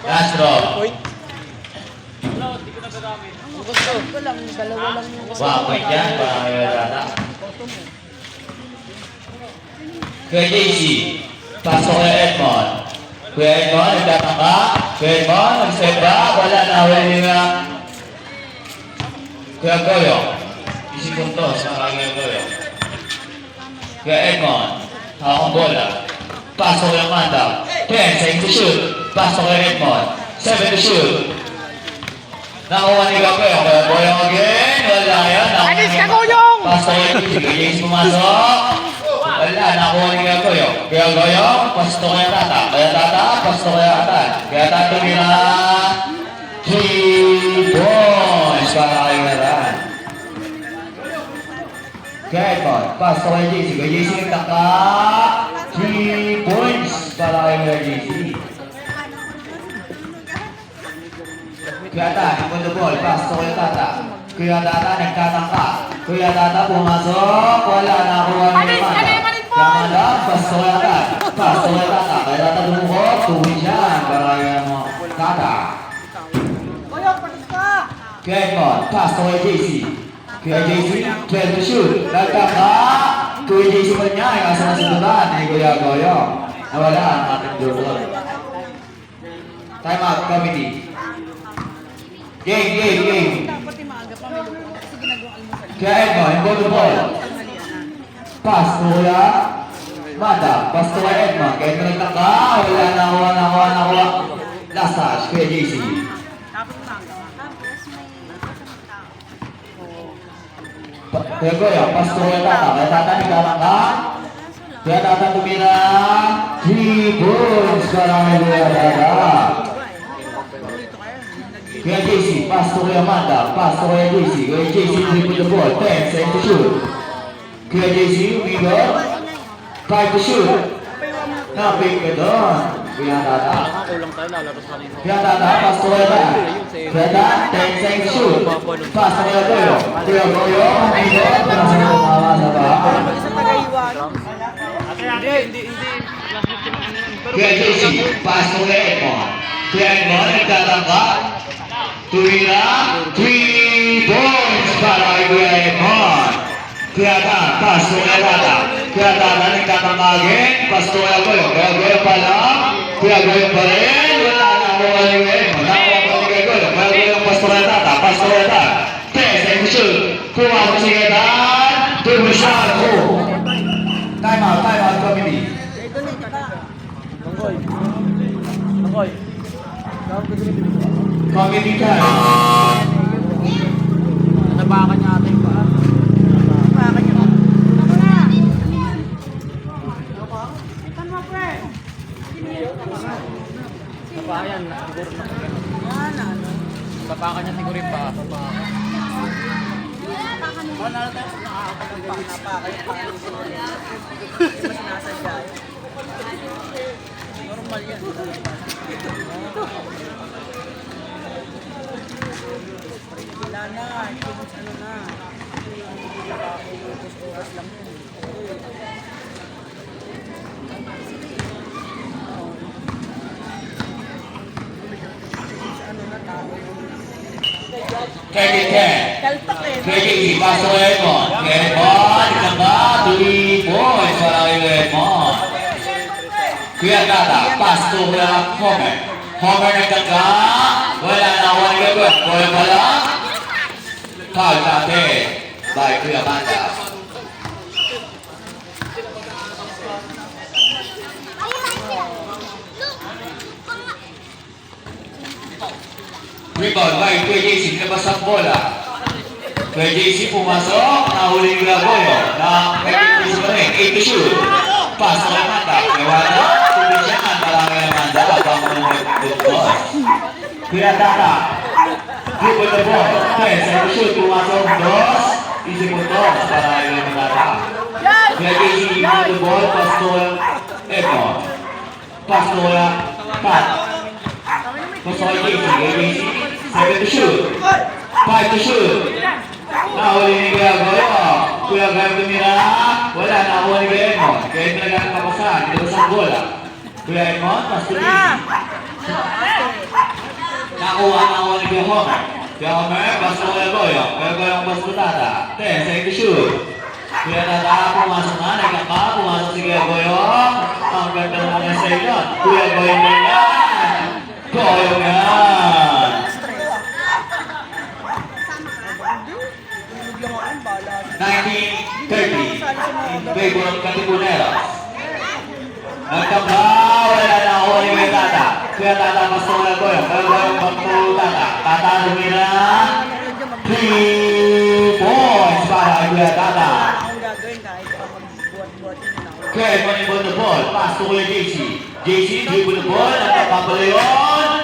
Last draw. Wah, point yan. Kuya JC, pasok kay Edmond. Kuya Edmond, nagtatangka. Kuya Edmond, nag-step back. Wala na, huli nga. Kuya Goyo, isi puntos ang Kuya Goyo. Kuya Edmond, hakong bola. Pasok kay Amanda. 10 seconds to shoot. Pasok kay Edmond. 7 to shoot. Nakuha ni Kuya Goyo again. Wala yan. Anis ka, Goyong! Pasok kay JC, pumasok. Wala, nakuha ni Kuya Goyo. Kuya Goyo, pasto kaya Tata. Kaya Tata, pasto kaya Atan. Kaya Tata nila 3 points para kayo naran. Kaya Edmond, pasto kaya JC. Kaya JC nagtaka 3 points para kayo na JC. Kaya Tata, on the ball, pasto kaya Tata. Kuya Tata nagtatangka. Kuya Tata pumasok. Wala, nakuha ni Amanda. Kamala, pasto kaya Tata. Pasto kaya Tata. Kaya Tata lumukot. Tuwin siya. Baraya mo. Tata. Kuya Edmond, pasto kaya JC. Kuya JC, 12 to shoot. Nagtaka. Kuya JC pa niya. Yung asa nasundutan ni Kuya Goyo. Nawala ang ating double. Time out, committee. Game. Kaya Edmond, go to ball. Pass to Kuya Mada. Pass to Kuya Edmond. Kaya Edmond nagtaka. Wala, nakuha. Last touch, Kuya JC. Kuya Goyo, pass to Kuya Tata. Kaya Tata nagtataka. Kaya Tata tumira 3 points para kay Kuya Tata. Kuya JC, pass to Kuya Amanda, pass to Kuya JC. Kuya JC dribble the ball, 10 seconds to shoot. Kuya JC, middle, 5 to shoot. Napik ka doon. Kuya Tata. Kuya Tata, pass to Kuya Tata. Kuya Tata, 10 seconds to shoot. Pass to Kuya Goyo. Kuya Goyo, middle, nasa nakawa sa baka. Kuya JC, pass to Kuya Edmond. Kuya Edmond, nagtatangka. Tumira, 3 points para kay Kuya Edmond. Kuya Tata, pass to Kuya Tata. Kuya Tata, nagtatamagin. Pass to Kuya Goyo. Kuya Goyo pa lang. Kuya Goyo pa rin. Wala na ako kay Kuya Edmond. Nakuha pa ni Kuya Goyo. Kuya Goyo, pass to Kuya Tata. Pass to Kuya Tata. 10 seconds to shoot. Pumasok si Kuya Tata. Double shot. Time out, committee. Committee time. Nabakan niya ata yung paa. Nabakan niya. Nabakan yan. Nabakan niya siguro yung paa. Wala na tayo nakakapag napakan yung paa. Mas nasadya yun. Normal yan. Wala na, ano na. Oras lang yun. Ano na tao? 30-10. Kalpak eh. 30, pass to Edmond. Edmond, nagtangka. 3 points para kay Edmond. Kuya Tata, pass to Kuya Homer. Homer nagtangka. Wala na ako ni Kuya Goyo pa lang. Foul natin by Kuya Amanda. Rebound by Kuya JC, nilabas ang bola. Kuya JC pumasok, nahuli ni Kuya Goyo. Nag-18 pa rin, 8 to shoot. Pass kay Amanda. Wala, tuloy siya nga, marami kay Amanda. Abang mo nag-good. Kuya Tata, dribble the ball. 10 seconds to shoot, pumasok. 2, easy puntos para kay Kuya Tata. Kuya JC, dribble the ball, pass to Edmond. Pass to Kuya Pat. Pass to kay JC. Kuya JC, 7 to shoot. 5 to shoot. Nahuli ni Kuya Goyo. Kuya Goyo tumira. Wala, nakakuha ni Kuya Edmond. Kaya ito nagkakaroon papasahan. Ito sa bola. Kuya Edmond, pass to JC. Nakuha ni Kuya Homer. Kuya Homer, pass to Kuya Goyo. Kuya Goyo ang pass to Tata. 10, second to shoot. Kuya Tata, pumasok na. Nagkaka, pumasok si Kuya Goyo. Ang ganda naman ng sa ilon. Kuya Goyo na yan. Goyo yan. Biglang ako yung bala. 1930 in favor of Katipuneros. Nagtamba, wala na ako ni Kuya Tata. Kuya Tata, mas Kuya Goyo. Kuya Goyo, back to Tata. Tata, lumina. 3 points para kay Kuya Tata. Akong gagawin kahit ako magbuhat-buhat yun na ako. Kuya Edmond ibon the ball. Pass to Kuya JC. JC, dribble the ball. Nagpapapala yun.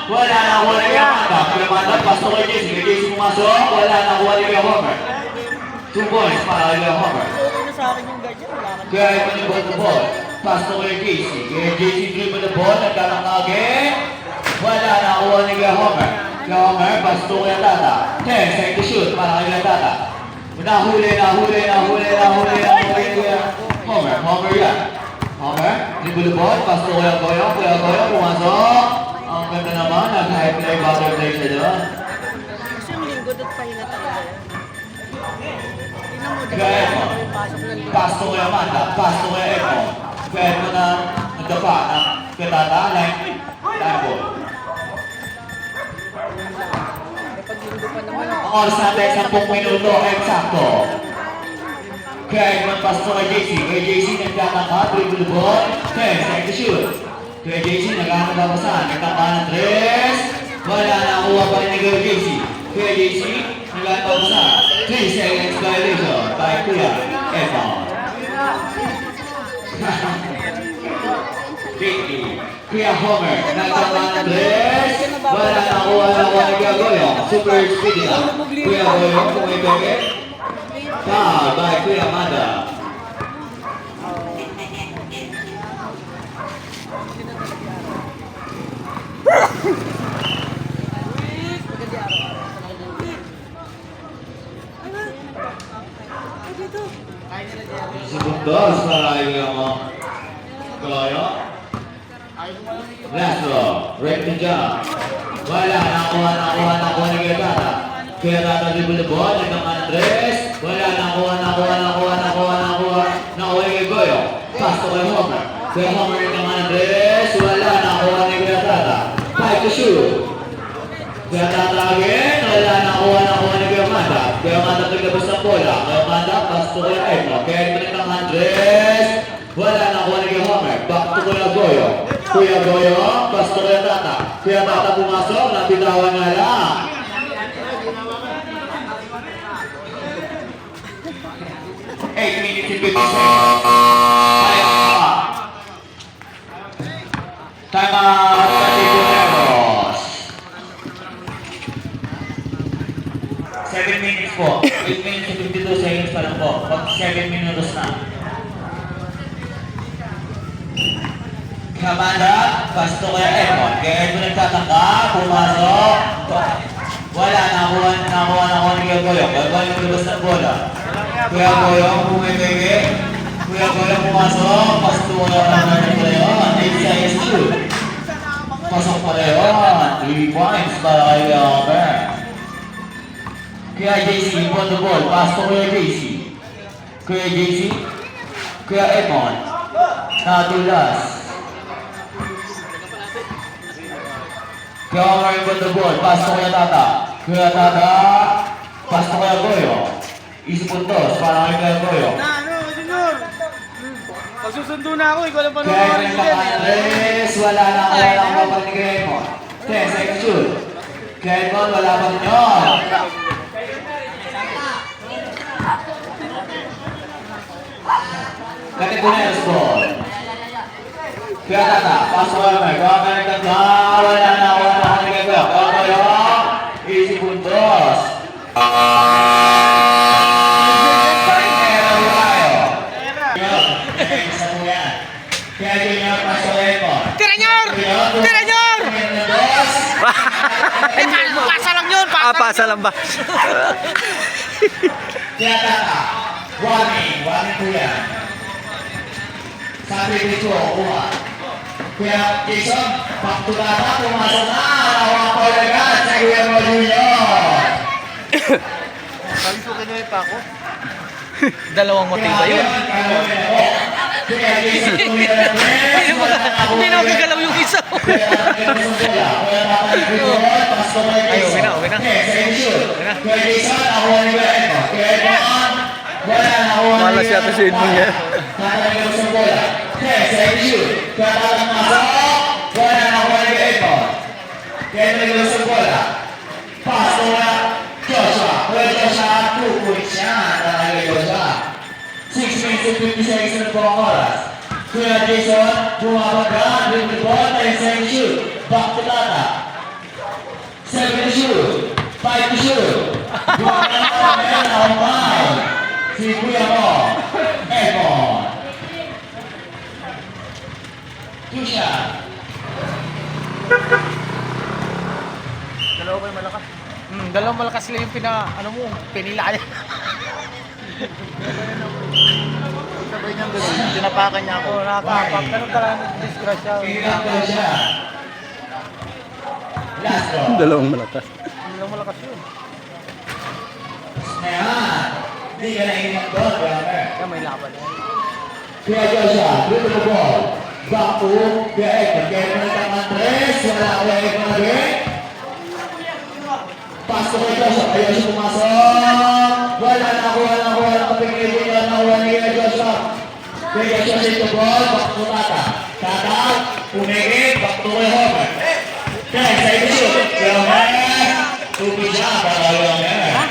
Wala na ako ni Kuya Manda. Kuya Manda, pass to Kuya JC. Kuya JC pumasok. Wala na ako ni Kuya Homer. 2 points para kay Kuya Homer. Okay na sa akin yung ganyan. Wala ka Kuya Edmond ibon the ball. Pass to Kuya JC. Kuya JC dribble the ball. Nagkaroon again. Wala na ako ni Kuya Homer. Kuya Homer, pass to Kuya Tata. 10, second to shoot para kay Kuya Tata. Nahuli Kuya Homer. Homer yan. Homer, dribble the ball. Pass to Kuya Goyo. Kuya Goyo, pumasok. Ang ganda naman. Nag-high play, butterfly siya doon. Kasi yung linggo at pahinga talaga yan. Tingnan mo, di ba Kaya yan mo. ako yung pasok ng linggo. Pass to Kuya Manda. Pass to Kuya Edmond. Kuya Edmond na nagdapa ng Kuya Tata. Line ball. Kapag linggo pa naman. Ang oras natin, 10 minuto, eksakto. Kaya Edmond pass to kay JC. Kay JC nagtataka, dribble the ball. 10, second to shoot. Kaya JC naghahanap na pasahan. Nagtaka ng 3. Wala na kuha pa rin ni Kuya JC. Kaya JC naghahanap na pasahan. 3 seconds violation by Kuya Edmond. Kuya Homer, nagtaka ng 3. Wala na kuha na kuha ni Kuya Goyo. Super speedy lang. Kuya Goyo, pumipeke. Foul by Kuya Manda. Maganda araw-araw. Dito. Segundos para yung Goyo. Last row, ready to jump. Wala, nakuha ni Kuya Tata. Kuya Tata dribble the ball, nagkaman ng 3. Wala, nakuha ni Goyo. Pass to kay Homer. Kuya Homer nagkaman ng 3. Wala, nakuha ni Kuya Tata. 5 to shoot. Kuya Tata again, wala, nakuha ni Kuya Manda. Kuya Manda naglabas ng bola. Kuya Manda, pass to Kuya Edmond. Kuya Edmond nagkaman ng 3. Wala, nakuha ni Kuya Homer. Back to Kuya Goyo. Kuya Goyo, pass to Kuya Tata. Kuya Tata pumasok, nabitawan nga lang. 8 minutes and 50 seconds. Time out, Katipuneros. 7 minutes po. 8 minutes and 52 seconds pa lang po. Pag 7 minutos na. Kamanda, pass to Kuya Edmond. Kaya Edmond nagtatangka, pumasok. Wala, nakuha ni Kuya Goyo. Kuya Goyo naglabas ng bola. Kuya Goyo, pumipeke. Kuya Goyo pumasok. Pass to Kuya Edmond pala yun. 8 seconds shoot. Pasok pala yun. 3 points para kay Kuya Homer. Kuya JC, on the ball. Pass to Kuya JC. Kuya JC. Kuya Edmond. Natulas. Kuya Homer on the ball. Pass to Kuya Tata. Kuya Tata. Pass to Kuya Goyo. Easy puntos para kay Kuya Goyo. Junior! Pagsusundo na ako, ikaw lang Kaya panoorin yung ko dyan. Andres, wala na pa ni Kuya Edmond. 10 second shoot. Kuya Edmond, wala pa rin yun. Katipuneros ball. Kuya Tata, pass to Kuya Homer. Kuya Homer nagtatla, wala na ni Kuya Goyo. Kuya Goyo, easy puntos. Kaya Junior, pass to Kuya Edmond. Tira, Nyor! Tira, Nyor! Pasa lang yun! Pasa lang ba? Kaya Tata, warning po yan. Sakripisyo, kuha. Kuya Jason, pagtulata, pumasok na. Nawang Paul agad sa Guillermo Jr. Kalisukin nyo yung pako. Dalawang moting ba yun? Kuya Jason, tumira na Hindi na magagalaw yung isa. Ay, uwi na, uwi na. Kuya Jason, ako ang Guillermo. Kuya Edmond, wala na ako ang Malas yata si Edmond niya. Tatanggal sa bola. Second shoot. Katalang masok. Wala na ako ang Edmond. Tatanggal sa bola. Pass na Joshua. Kuya Joshua, 2 points siya. Tatanggal Joshua. 6 minutes and 50 seconds na po ang oras. Kuya Jason, bumabaga. With the ball. Second shoot. Back to Lata. 7 to shoot. 5 to shoot. Buwan na ang foul. Si Kuya mo. Edmond. Tusha. Dalawa ba yung malakas? Dalawang malakas lang yung pinila niya. Sabay niyang gano'n, tinapakan niya ako. Nakakapak, pero talagang disgrasya. Hirap daw siya. Last row. Dalawang malakas. Dalawang malakas yun. Ayan. Hindi ka na ingat doon, brother. Kaya may laban. Kuya Joshua, dito the ball. Back to Kuya Edmond. Kaya mo na Andres. Wala Kuya Edmond again. Pass to Kuya Joshua. Kuya Joshua pumasok. Wala na kapingin niya. Nakuha ni Kuya Joshua. Kuya Joshua dito the ball. Back to Tata. Tata, pumigit. Back to Kuya Homer. Kaya sa ito shoot. Kuya Homer. Tupid siya. Para Kuya Homer.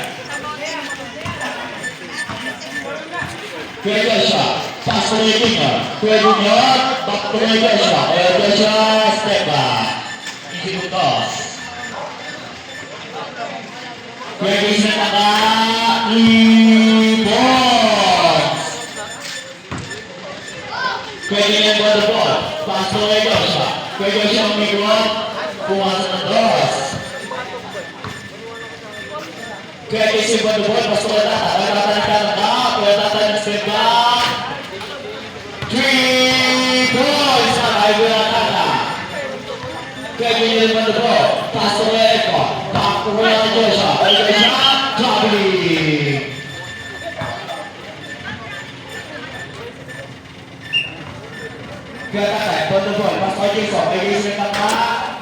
Kuya Joshua, pass to Kuya Junior. Kuya Junior, back to Kuya Joshua. Kuya Joshua, step back. Easy to toss. Kuya Jason naka-rebound. Kuya Junior got the ball. Pass to Kuya Joshua. Kuya Joshua umikot. Pumasok ng toss. Kuya Jason got the ball. Pass to Kuya Tata. Kuya Tata nagkataka. Kuya Tata nag-step back. 3 points na kay Kuya Tata. Kuya Junior got the ball. Pass to Kuya Edmond. Back to Kuya Joshua. Kuya Joshua, traveling. Kuya Tata, got the ball. Pass to Jason. Kuya Jason nagkataka.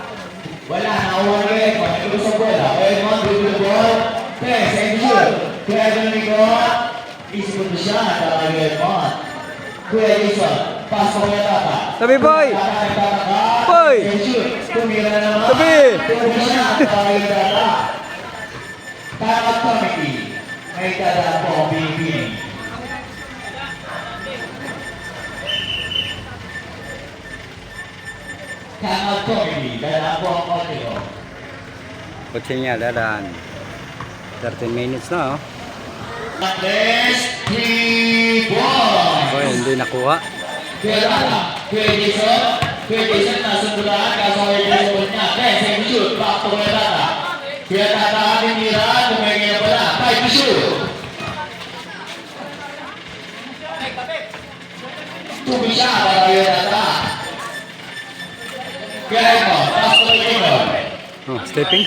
Wala na ako ng Edmond. Nagulong sa bola. Kuya Edmond, with the ball. Press and shoot. Kuya Edmond nagkataka. Easy po siya. Nagkataka Kuya Edmond. Kuya Jason, pass ko Kuya Tata. Tabi, boy! Boy! Tumira na naman. Tabi! Tumira siya. Kuya Tata. Takat committee. May tadaan po ang Pilipini. Takat committee. Dadaan po ang Otelo. Kotse niya, dadaan. 13 minutes na, oh. Andres, 3 points. Boy, hindi nakuha. Kuya Tata, Kuya Jason nasundulan, kaso Kuya Jason niya. Second shoot, back to Kuya Tata. Kuya Tata, tinira, tumingin na pala. 5 to shoot. Tubi siya para Kuya Tata. Kuya Edmond, pass to Kuya Edmond. Oh, stepping.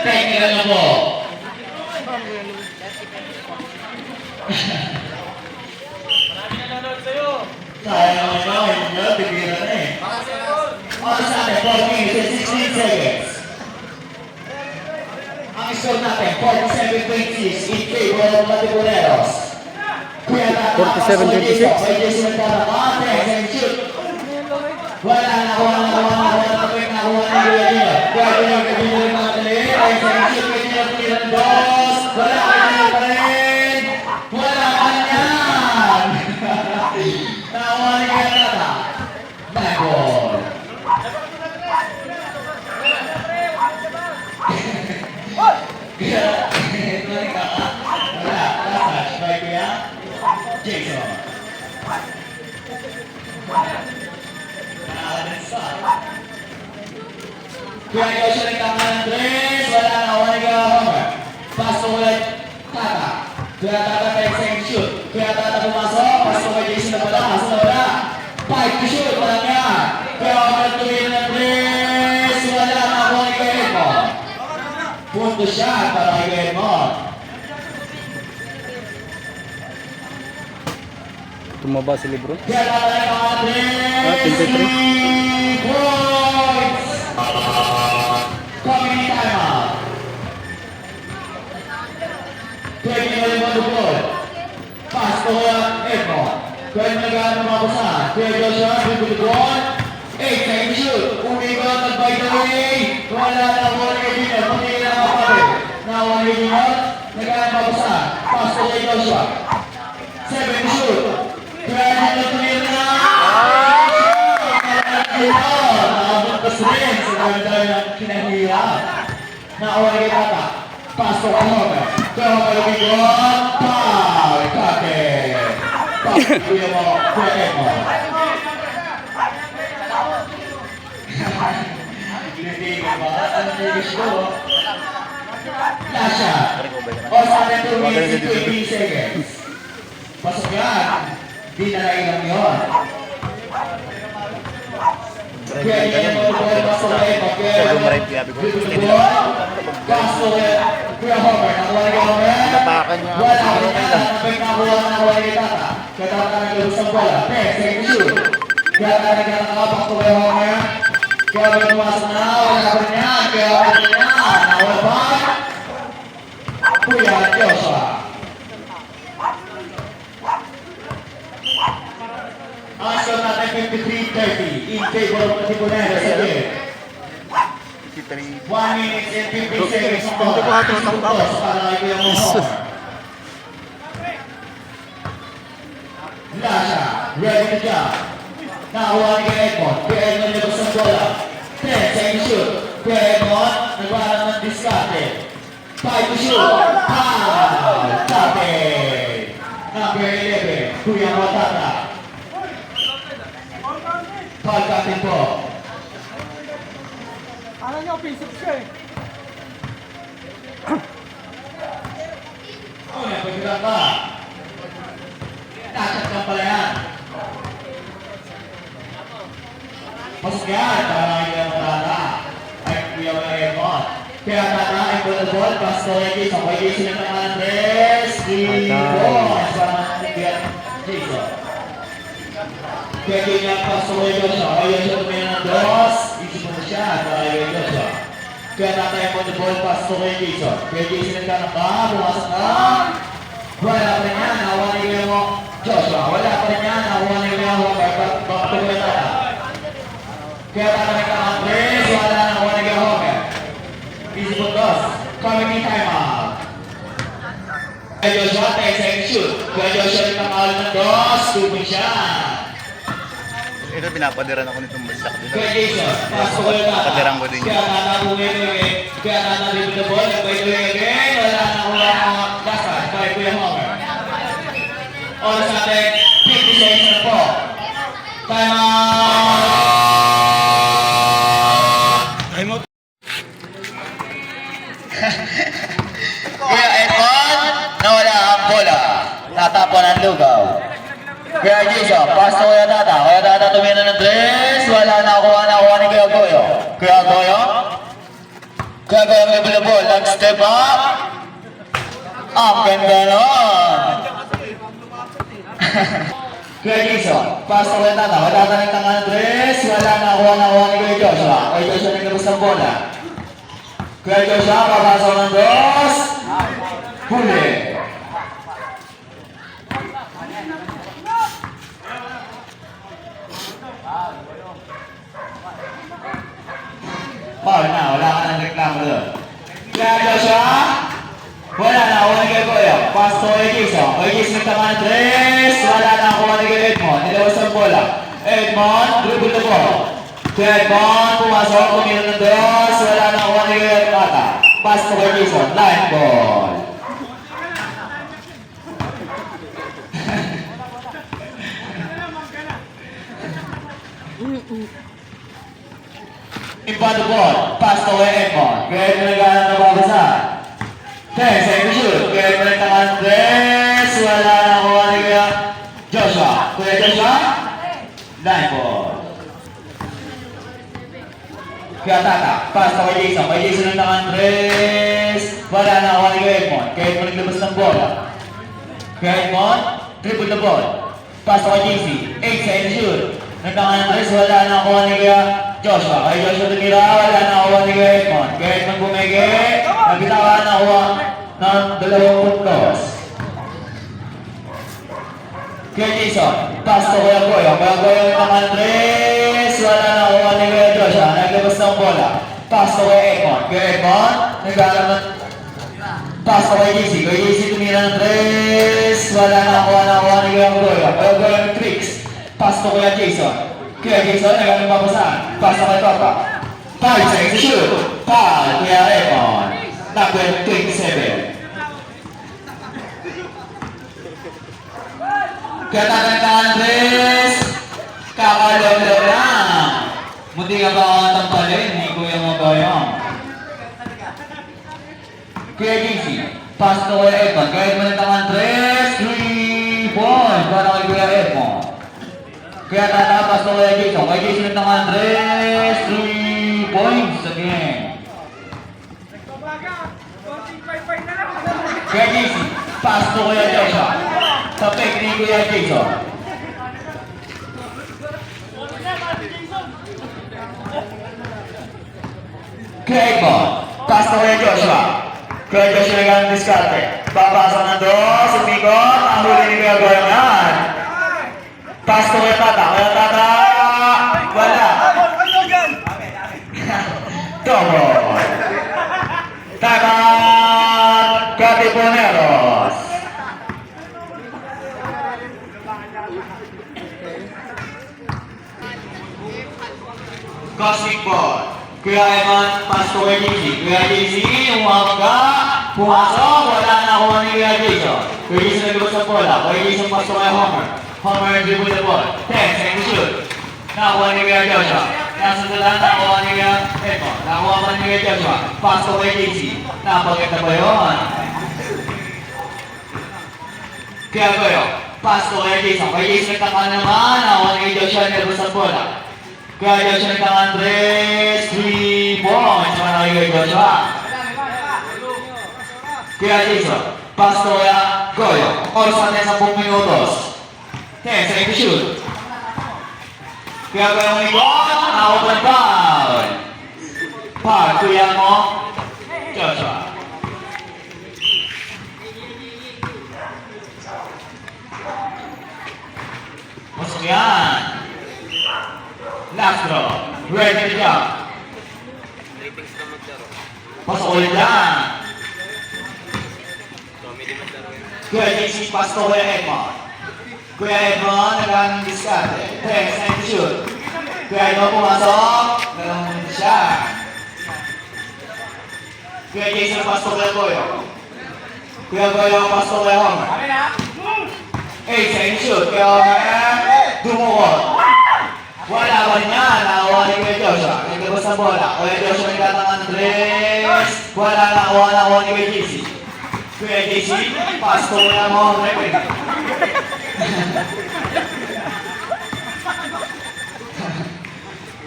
Technical na po. Sayang naman yun, hindi nyo, bibira na eh. Oras natin, 4 minutes and 16 seconds. Ang score natin, 47-26 in favor of Matibuleros. Kuya Tata, 47-26. Kuya Jason nagtataka, second shoot. Wala na, nakuha na Kuya Junior. Kuya Junior, mga talim. Second shoot, Kuya Junior, tinilang dos. Wala, Kuya Junior pa rin. Wala ka niyan. Nakuha ni Kuya Tata. Back ball. Wala, last touch by Kuya Jason. Kuya Joshua nagtama ng tres. Wala na, wala ni Kuya Homer. Pass to Kuya Tata. Kuya Tata takes second shoot. Kuya Tata pumasok. Pass to Kuya Jason na pala. Pass na pala. Fight to shoot, walang yan. Kaya Homer tumira ng 3. Wala na ako ni Kuya Edmond. Punto shot para kay Kuya Edmond. Tumaba si Lebron. Kaya naman ang mga 3 points. Coming in timeout. 20 na rin mga ball. Pass to Edmond. Kaya nag-ano mga basahan. Kaya Joshua, dribble the ball. 8 second shoot. Umikot, nag-by the way. Wala na ako ni Edmond. Pagkili na mga kapit. Nawa ni Edmond. Nag-ano mga basahan. Pass to Joshua. 7 shoot. Kaya nag-tumira na. Nakapuntas rin sa ganda ng kinahirap. Nawa ni Tata. Pass to Homer. Kaya mag-umigot. Foul. Kake. Kuya mo, Kuya Edmond. Tinitigan mo, ang nigis ko. Lasha. O sa atin 2 minutes and 20 seconds. Pasok yan. Di na nailang yun. Kuya Edmond mo, pasok na Edmond. Kuya Edmond. Pasok yan. Kuya Homer, nakuha ni Homer. Wala ko niya. Nakuha ni Tata. Kaya Tata nag-lubos ang bola. 10 second shoot. Kaya Tata nag-nakapak to Kuya Homer. Kaya may pumasok na. Wala ko niya. Kaya wala niya. Nakuha ba? Kuya Joshua. Ang score natin 53-30 in favor of the Tibuneros again. 1 minute and 15 seconds ang bola. Puntos para kay Kuya Homer. Lasha, ready to jump. Nakakuha ni Kuya Edmond. Kuya Edmond nilabas ang bola. 10 second shoot. Kuya Edmond, nagbaharap ng diskarte. 5 to shoot. Foul! Tate! Number 11, Kuya Matata. Foul captain po. Alam niyo, offensive siya eh. Una, pagkakang ka. Tatat ka pala yan. Pasok yan, para kaya Matata. Ay, Kuya Edmond. Kaya Tata, ay ball, pass to Regis. Ako, Regis sila ng Andres. Points para Kuya Jason. Kaya kanya pass to Joshua. Kaya Joshua tumina ng dos. Isip mo na siya, para kay Joshua. Kaya Tata, ay ball, pass to Jason. Kaya Jason nagkanang ka, pumasok na. Wala pa rin yan, nakuha ni Kuya mo Joshua. Wala pa rin yan, nakuha ni Kuya mo. Bakit ko Kuya Tata? Kaya Tata nagkanang Andres. Wala na nakuha ni Kuya Homer. Easy for dos. Coming in timeout. Kaya Joshua, 10 second shoot. Kaya Joshua nagkakahal ng dos. Tubig siya. Ito pinapadiran ako nitong basak dito. Kaya Jason, pass ko Kuya Tata. Padirang ko din yun. Kaya Tata bumili. Kaya Tata dribble the ball. Nagbayo again. Wala na kuha ng basket. Kaya Kuya Homer. Oras natin, 50 seconds na po. Timeout. Kuya Edmond, nawala ang bola. Natapon ang lugaw. Kuya Jason, pass to Kuya Tata. Kuya Tata tumina ng 3. Wala na kuha ni Kuya Goyo. Kuya Goyo. Kuya Goyo may bulabol. Nag-step up. Ang ganda nun. Kuya Jason, pass to Kuya Tata. Kuya Tata nagtanga ng 3. Wala na kuha ni Kuya Joshua. Kuya Joshua naglabas ng bola. Kuya Joshua, papasok ng 2. Huli. Foul na, wala ka ng reklamo doon. Kaya Joshua, wala na ako ni Kuya. Pass to Jason. Jason nagtama ng 3. Wala na ako ni Kuya Edmond. Nilabas ang bola. Edmond, dribble the ball. Kuya Edmond, pumasok, kumila ng 2. Wala na ako ni Kuya Tata. Pass to Jason. Line ball. Inbound the ball. Pass to Edmond. Kuya Edmond nagkaroon ng babasa. 10 second shoot. Kuya Edmond nagkaroon ng 3. Wala na kuha ni Kuya Joshua. Kuya Joshua. Line ball. Kaya Tata, pass na kay Jason. Kay Jason ng Andres. Wala na ako ni Edmond. Kaya Edmond naglabas ng bola. Kaya Edmond, dribble the ball. Pass na kay JC. 8 sa shoot. Ng Andres, wala na ako ni Joshua. Kay Joshua tumira, wala na ako ni Edmond. Kaya Edmond bumege. Nabitawan na ako ng 2 puntos. Kaya Jason, pass to Kuya Goyo. Kuya Goyo ng Andres. Wala na ako ni Kuya Joshua. Naglabas ng bola. Pass to Kuya Edmond. Kuya Edmond, nagkaroon ng pass to kay JC. Kuya JC tumira ng Andres. Wala na ako ni Kuya Goyo. Kuya Goyo ng tricks. Pass to Kuya Jason. Kuya Jason, nagkaroon ng papasahan. Pass to kay Papa. 5 seconds to shoot. Foul, Kuya Edmond. Number 27. Kaya Tata Andres, kakalog-log lang. Munti ka ba ako tampalin, hindi ko yung magayang. Kaya JC, pass to Kuya Edmond. Kaya Edmond ng Andres, 3 points para kay Kuya Edmond. Kaya Tata, pass to Kuya Jason. Kaya Jason ng Andres, 3 points again. Kaya JC, pass to Kuya Joshua. Sa pick ni Kuya Jason. Kaya Edmond, pass to Kuya Joshua. Kuya Joshua naging diskarte. Papasa na doon, sumikot, ang huli ni Kuya Goyangan. Pass to Kuya Tata. Kuya Tata, wala. Double. Tata, Katipuneros. Cosmic ball. Kuya Eman, pass to Kuya JC. Kuya JC, umawag ka. Pumasok, wala na ako ni Kuya Jason. Kuya Jason naglabas ng bola. Kuya Jason pass to Kuya Homer. Homer dribble the ball. 10 seconds shoot. Nakuha ni Kuya Joshua. Nasa dala, nakuha ni Kuya Edmond. Nakuha pa ni Kuya Joshua. Pass to Kuya JC. Napaganda ba yun? Kaya Goyo, pass to Kuya Jason. Kuya Jason nagtaka naman. Nakuha ni Kuya Joshua, naglabas ng bola. Kaya Joshua ng Andres, 3 points para kay Joshua. Kaya Jason, pass to Kuya Goyo. Oras natin 10 minutos. 10 seconds shoot. Kaya Goyo ng ikot, na-open foul. Foul, kuya mo, Joshua. Masuk yan. Last draw. Ready to jump. Pasok ulit yan. Kuya JC, pass to Kuya Edmond. Kuya Edmond, naging diskarte. 10 seconds shoot. Kuya Edmond pumasok. Naging siya. Kuya JC, pass to Kuya Goyo. Kuya Goyo, pass to Kuya Homer. 8 seconds shoot. Kuya Homer, dumukot. Wala ba niya? Nakakuha ni Kuya Joshua. Naglabas ng bola. Kuya Joshua nagtatang Andres. Wala nakakuha ni Kuya JC. Kuya JC, pass to Kuya Homer.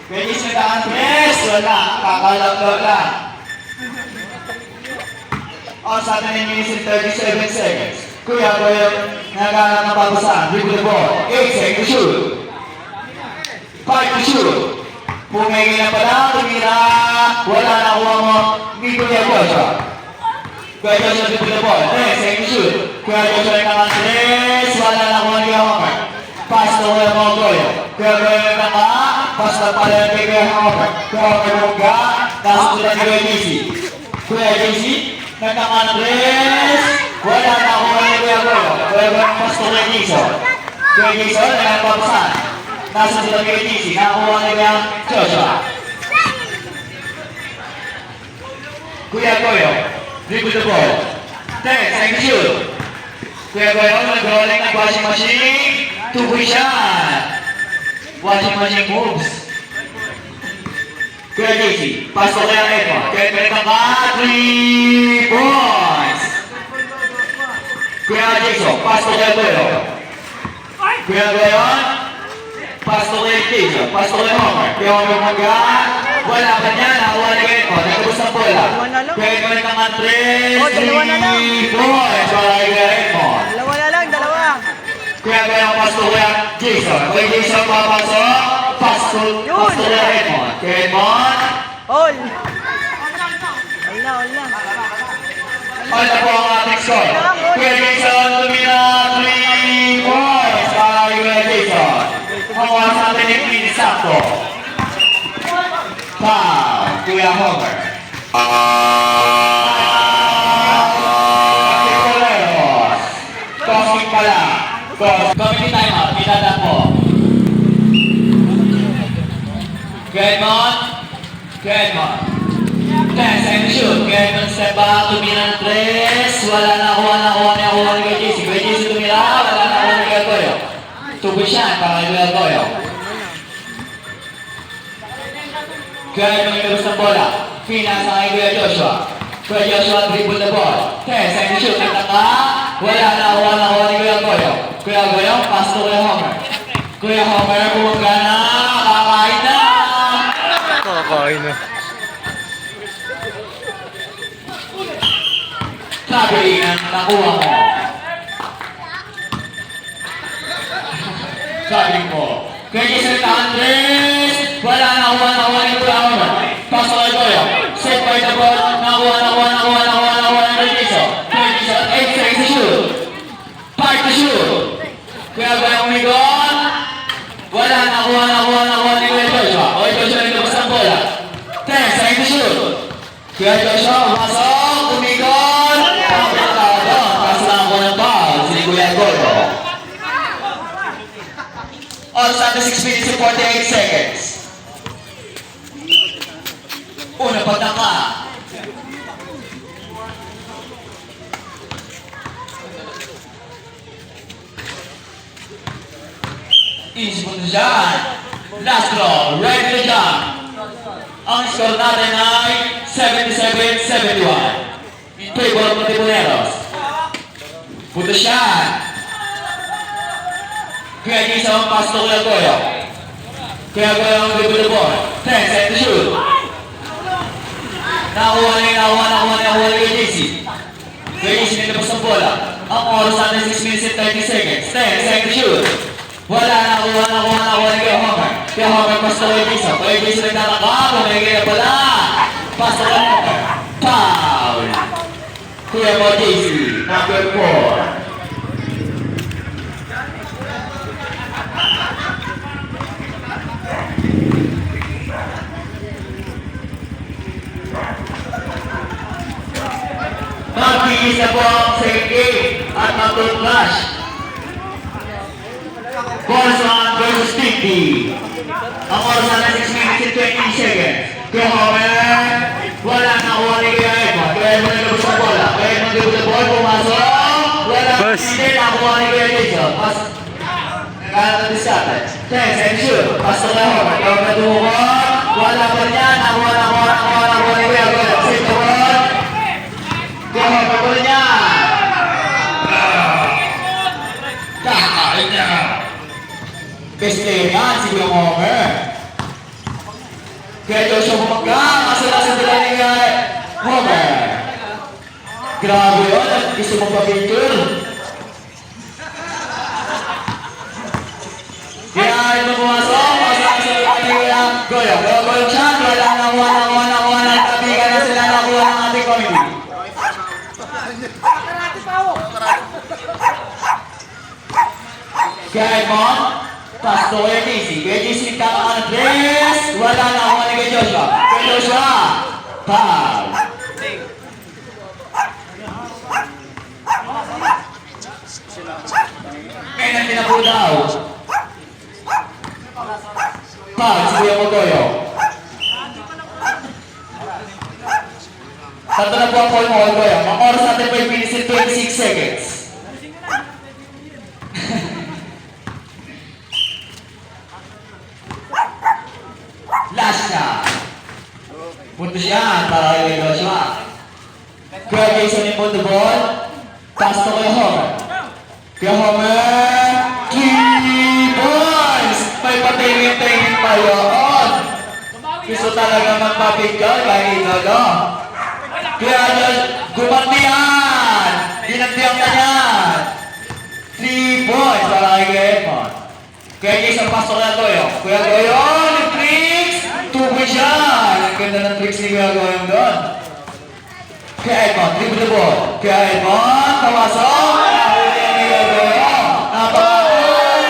Kuya JC nagtatang Andres. Wala. Kakalaglag lang. On sa 10 minutes and 37 seconds. Kuya Goyo nagkaroon ng papasahan. Dribble the ball. 8 seconds shoot. 5 to shoot. Pumigil na pala, tumira. Wala na kuha mo ni Kuya Joshua. Kuya Joshua dribble the ball. 10 seconds shoot. Kuya Joshua ng Andres. Wala na kuha ni Kuya Homer. Pass to Kuya Goyo. Kuya Goyo nagkaka. Pass na pala kay Kuya Homer. Kuya Homer mungga. Nasusunod ni Kuya JC. Kuya JC. Nagkaka Andres. Wala na kuha ni Kuya Goyo. Kuya Goyo pass to Kuya Jason. Kuya Jason nagpapasahan. Nasa sila kay JC, nakakuha nila Joshua. Kuya Goyo, dribble the ball. 10 seconds shoot. Kuya Goyo, nag-rolling ng washing machine. 2-point shot. Washing machine moves. Kuya JC, pass to Kuya Edmond. Kuya Edmond ka, 3 points. Kuya Jason, pass to Kuya Goyo. Kuya Goyo, Pasok kay Jason. Pasok kay Homer. Kaya Homer magaan. Wala pa niya. Nakuha ni Edmond. Nagkabos ang bola. Kaya Edmond naman 3. Oh, dalawa na lang. 3 points para kay Edmond. Dalawa na lang, dalawa. Kaya ang pasok kay Jason. Kaya Jason papasok. Pasok. Pasok kay Edmond. Kaya Edmond. All. All na, all na. All na po ang ating score. Kaya Jason tumira 3 points para kay Jason. Ang oras natin ay pinisakto. Foul, Kuya Homer. Coleros. Tossing pala. Committee timeout, itadaan po. Kedmon. 10 seconds shoot. Kedmon step back, tumira ng 3. Wala na nakuha ni JC. Kuya JC tumira, wala na nakuha ni Kuya Goyo. Tubo siya para kay Kuya Goyo. Kaya lumilabas ng bola. Pinasa kay Kuya Joshua. Kuya Joshua dribble the ball. 10 seconds shoot. Nagtaka. Wala na ni Kuya Goyo. Kuya Goyo, pass to Kuya Homer. Kuya Homer, bumaga na. Kakain na. Kakain na. Sabi ang nakuha mo. Sabi mo. Kaya Jason Andres. Wala na ni Kuya Homer. Pass to Kuya Goyo. Set by the ball. Nakuha ni Jason. Kuya Jason, 8 seconds to shoot. 5 to shoot. Kuya Goyo umigon. Wala nakuha ni Kuya Joshua. Kuya Joshua nilabas ang bola. 10 seconds to shoot. Kuya Joshua, masok, umigon. Pagkakado, pass lang ako ng foul. Si Kuya Goyo. All time 6 minutes and 48 seconds. Una pataka. Easy mo na dyan. Last draw. Ready to jump. Ang score natin ay 77-71. In favor of the Tibuneros. Puto siya. Kaya Jason pass to Kuya Goyo. Kuya Goyo ang dribble the ball. 10 seconds to shoot. Nakuha ni Kuya JC. Kuya JC nilabas ang bola. Ang oras natin 6 minutes and 30 seconds. 10 seconds to shoot. Wala nakuha ni Kuya Homer. Kuya Homer pass to Kuya Jason. Kuya Jason nagtataka. Kumigil na pala. Pass to Kuya Homer. Foul. Kuya mo JC. Number 4. Magkikis na po ang second game at mag-clash. Bolson versus Digby. Ang oras na 6 minutes and 20 seconds. Kuya Homer, wala nakuha ni Kuya Edmond. Kuya Edmond nilabas ang bola. Kuya Edmond nilabas ang bola, pumasok. Wala hindi nakuha ni Kuya Jason. Pas, nagkalat na diskarte. 10 seconds shoot. Pas to Kuya Homer. Kuya Homer dumukot. Wala pa niya. Nakuha ni Kuya Goyo. Save the ball. Kuya Homer po niya. Kakain niya. Peste yan si Kuya Homer. Kaya Joshua bumagang. Asal-asal nila ni Homer. Grabe yun. Gusto mong pa-picture. Kaya ito pumasok. Asal-asal nila ni Kuya Goyo. Kuya Goyo siya. Wala nakuha. Tabigan na sila nakuha ng ating committee. Kaya Edmond, pass to Kuya JC. Kuya JC nagkakaroon ng tres. Wala na ako ni Kuya Joshua. Kuya Joshua, foul. Penalty na po daw. Foul si Kuya Mogoyo. Tatlo na po ang call mo, Mogoyo. Ang oras natin 5 minutes and 26 seconds. Last na. Punto siya para kay Joshua. Kuya Jason yung punto ball. Pass to kay Homer. Kaya Homer, 3 points! May talaga magpapigyan kahit ito. Kaya dyan, gumantihan! Dinagdihan ka niyan! 3 points para kay Kuya Edmond. Kaya isang pasok na Goyo. Kuya Goyo, yung tricks! 2 points yan! Ang ganda ng tricks ni Kuya Goyo doon. Kuya Edmond, dribble the ball. Kuya Edmond, kamasok! Nahuli yan ni Kuya Goyo. Napakahuli!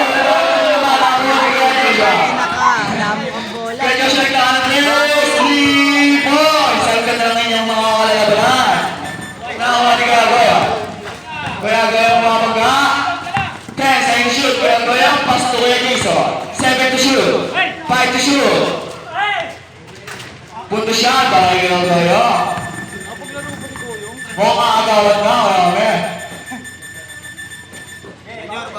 Napakahuli ni Kuya Goyo. Naka-damo ang bola. Kaya Joshua nagkakantres! 3 points! Ang ganda ng inyong mga kalalabanan. Nakakuha ni Kuya Goyo. Kuya Goyo mga pagka. 10 sa yung shoot. Kuya Goyo, pass to Kuya Jason. 7 to shoot. 5 to shoot. Punto siya para kay Kuya Goyo. Mukhang agawan na, marami.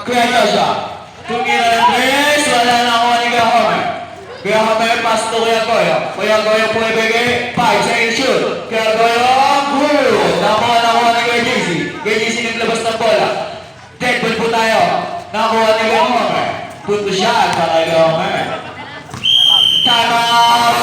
Kuya Joshua. Tumira ng tres, wala na ako ni Kuya Homer. Kuya Homer, pass to Kuya Goyo. Kuya Goyo po ibigay. 5 sa yung shoot. Kuya Goyo, good. Nakuha na ako ni Kuya JC. Kuya JC naglabas ng bola. Dead ball po tayo. Nakuha ni Kuya Homer. Punto siya para kay Kuya Homer. Time out!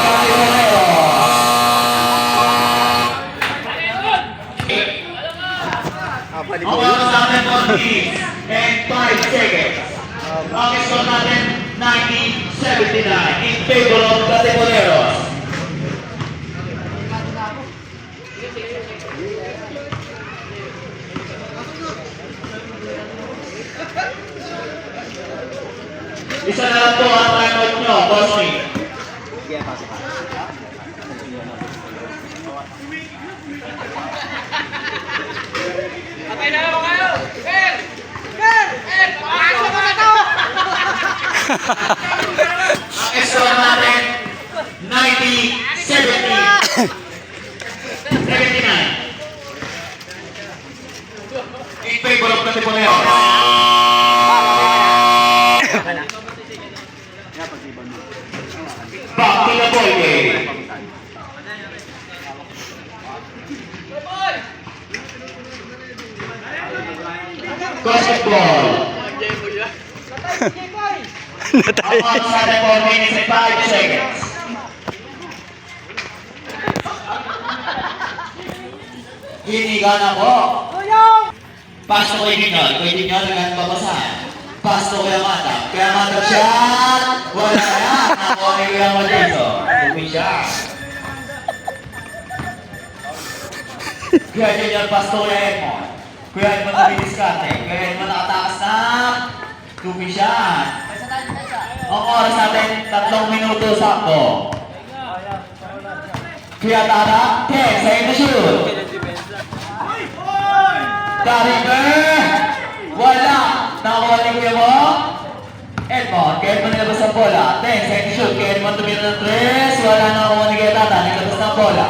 Ang oras natin 1 minutes and 5 seconds. Ang score natin 90-79 in favor of Katipuneros. Isa na lang po ang timeout nyo, boss me. Ang score natin 90-79 in favor of Katipuneros. Back to the ball game. Basketball. Ang oras natin 4 minutes and 5 seconds. Hiniga na po. Pass to kay Dinyol. Kay Dinyol nagan babasahan. Pass to kay Amanda. Kaya Amanda shot. Wala yan. Nakuha ni Kuya Madrizo. Tumi siya. Kuya Dinyol, pass to kay Edmond. Kuya Edmond nabiniskarte. Kuya Edmond nakatakas na. Tumi siya. Ang oras natin 3 minuto sakto. Kuya Tata, 10 sa inyo shoot. Karimer! Wala! Nakakuha ni Kuya mo? Edmond, kaya Edmond nilabas ang bola. 10 sa inyo shoot. Kaya Edmond tumira ng 3. Wala nakakuha ni Kuya Tata. Nilabas ng bola.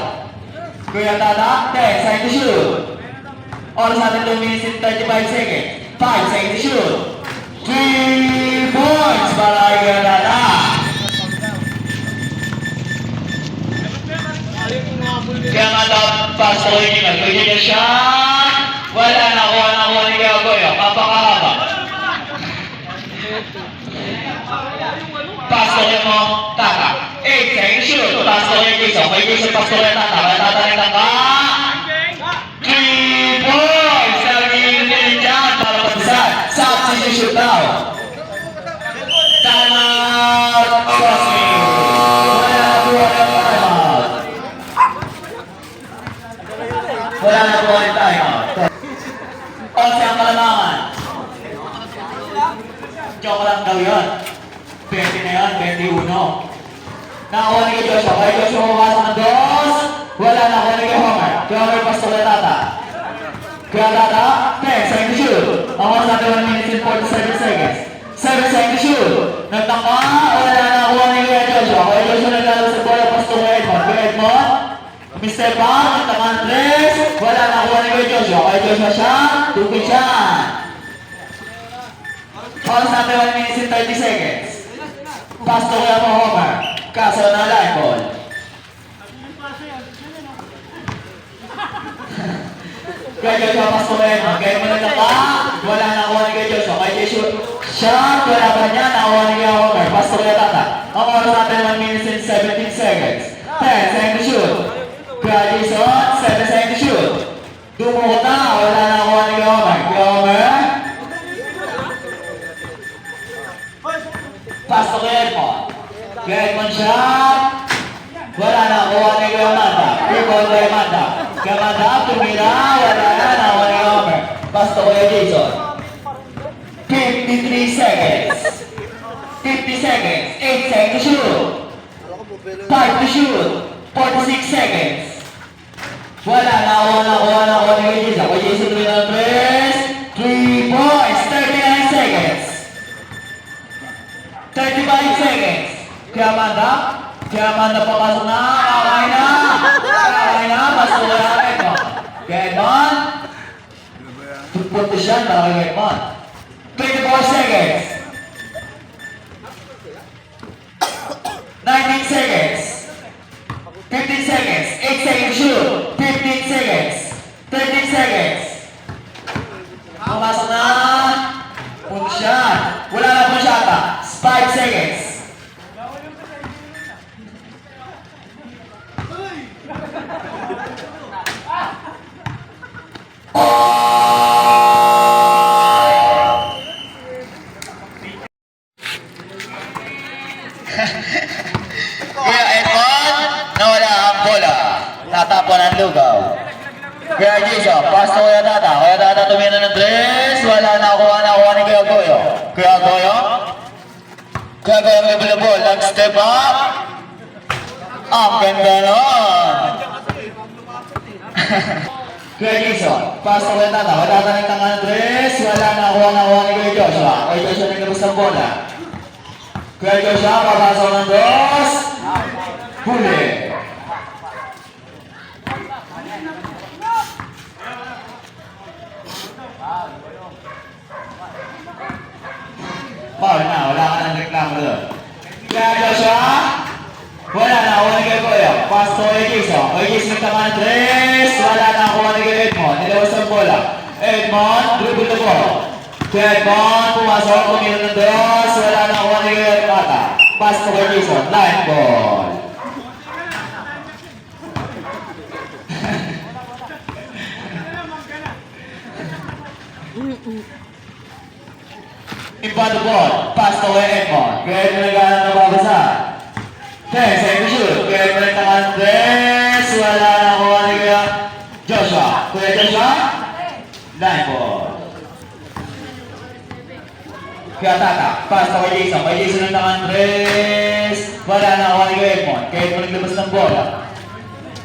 Kuya Tata, 10 sa inyo shoot. Oras natin 2 minutes and 35 seconds. 5 sa inyo shoot. 3 points para kay Kuya Tata. Kaya nga daw, pass to kay Kuya Kuya siya. Wala na kuha ni Kuya Goyo. Papakahaba. Pass to kay mo, Tata. 8 sa inyo shoot. Pass to kay Jason. Kay Jason, pass to kay Tata. Kaya Tata rin tangka. 3 points! Naging din dyan para pagbisan. Substitute shoot daw. Time out! Crossing! Wala na po ang timeout. Wala na po ang timeout. 11 ang kalamangan. Joke lang daw yun. 20 na yun, 21. Nakakuha ni Joshua. Kaya Joshua pumasok ng dos. Wala na kuha ni Homer. Kaya Homer pass to kay Tata. Kaya Tata, 10 sa inyo shoot. Ang oras natin 1 minute and 47 seconds. 7 sa inyo shoot. Nagtangka, wala na kuha ni Kuya Joshua. Kaya Joshua naglalaro sa bola, pass to kay Edmond. Kaya Edmond, Mr. Bang, nagtangka ng 3. Wala na kuha ni Kuya Joshua. Kaya Joshua siya, tupin siya. Oras natin 1 minute and 30 seconds. Pass to kay Homer. Kaso na line ball. Kaya Joshua pass to kay Edmond. Kaya Edmond nagtangka, wala na kuha ni Kuya Joshua. Kaya Joshua siya, wala ba niya, nakuha ni Kuya Homer. Pass to kay Tata. Ang oras natin 1 minute and 17 seconds. Pasto kay Edmond. Kay Edmond shot. Wala na, kuha ni Kuya Amanda. Rebound kay Amanda. Kay Amanda, tumira. Wala na, nakuha ni Homer. Pasto kay Jason. 53 seconds. 50 seconds. 8 seconds to shoot. 5 to shoot. 46 seconds. Wala na, kuha ni Kuya Jason. Kuya Jason tumira ng 3 points. 39 seconds. 35 seconds. Kaya Amanda papasok na. Kakay na. Pasok na Edmond. Kaya Edmond. Tugpunto siya para kay Edmond. 24 seconds. 19 seconds. 15 seconds. 8 seconds shoot. 15 seconds. 13 seconds. Pumasok na. Punto siya. Wala na po siya. 5 seconds. Kuya Edmond, nawala ang bola. Natapon ang lugaw. Kuya Jason, pass to Kuya Tata. Kuya Tata tumina ng 3. Wala na kuha ni Kuya Goyo. Kuya Goyo may bulabol. Nag-step up. Ang ganda nun. Kuya Jason, pass to Kuya Tata. Kuya Tata nagtanga ng 3. Wala na kuha ni Kuya Joshua. Kuya Joshua naglabas ng bola. Kuya Joshua, papasok ng 2. Huli. Foul na, wala ka ng reklamo doon. Kuya Joshua, wala na, kuha ni Kuya Goyo. Pass to Kuya Jason. Kuya Jason nagtama ng 3. Wala na, kuha ni Kuya Edmond. Nilabas ang bola. Edmond, dribble the ball. Kuya Edmond, pumasok, kumilo ng 2. Wala na, kuha ni Kuya Tata. Pass to Kuya Jason. Line ball. Inbound the ball. Pass to Kuya Edmond. Kuya Edmond nagkaroon ng babasa. 10 seconds shoot. Kuya Edmond nagtakaan ng 3. Wala na kuha ni Kuya Joshua. Kuya Joshua. Line ball. Kuya Tata. Pass to Kuya Jason. Kuya Jason nagtakaan ng 3. Wala na kuha ni Kuya Edmond. Kuya Edmond naglabas ng bola.